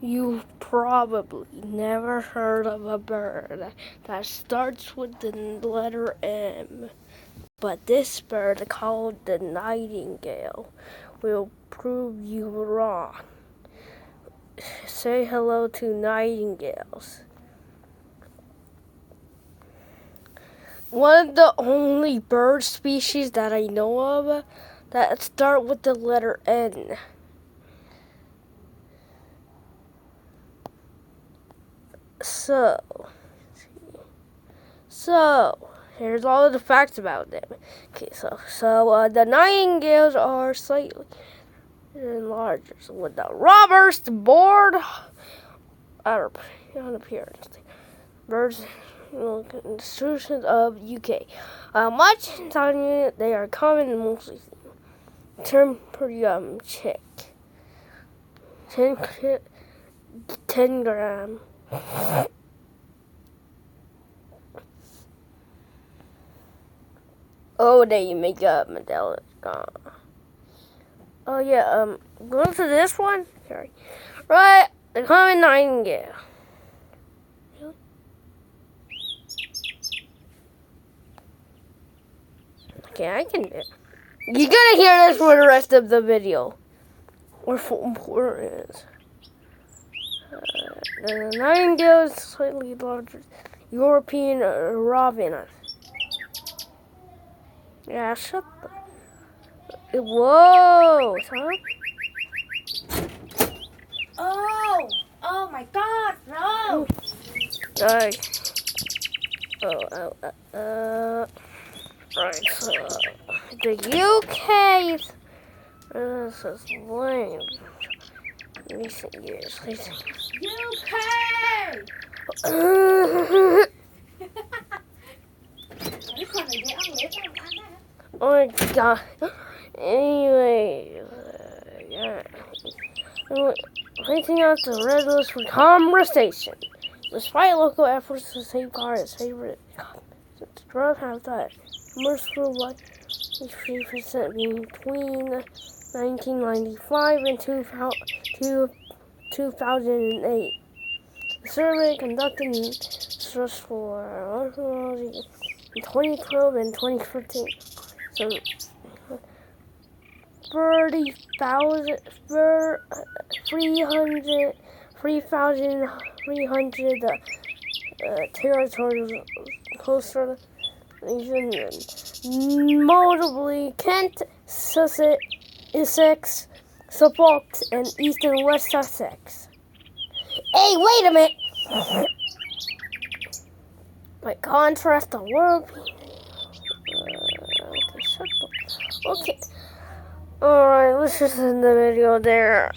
You've probably never heard of a bird that starts with the letter M, but this bird, called the nightingale, will prove you wrong. Say hello to nightingales. One of the only bird species that I know of that start with the letter N. So, here's all of the facts about them. Okay, so the nightingales are slightly larger. So with the robust board on appearance, birds distributions of UK. Much tiny, they are common and mostly term per chick. 10 gram. Oh, there you make up, Medella. Oh yeah, going to this one. Sorry. Right, the common nightingale. Really? Okay, I can do it. You're gonna hear this for the rest of the video. Or for importance. The nightingale is slightly larger. European robin. Yeah, shut the... Whoa! Huh? Oh my God, no! Right, so the UK is lame. Recent years. UK! Oh my God. Anyway, yeah. Placing out the red list for conversation. Despite local efforts to safeguard its favorite drug habitat, commercial life is 3% between 1995 and 2008. The survey conducted in search for 2012 and 2015. So 3,300 territories coastal regions, notably Kent, Essex, Suffolk, and East and West Sussex. Hey, wait a minute! By contrast, the world. Okay, shut up. Okay. Alright, let's just end the video there.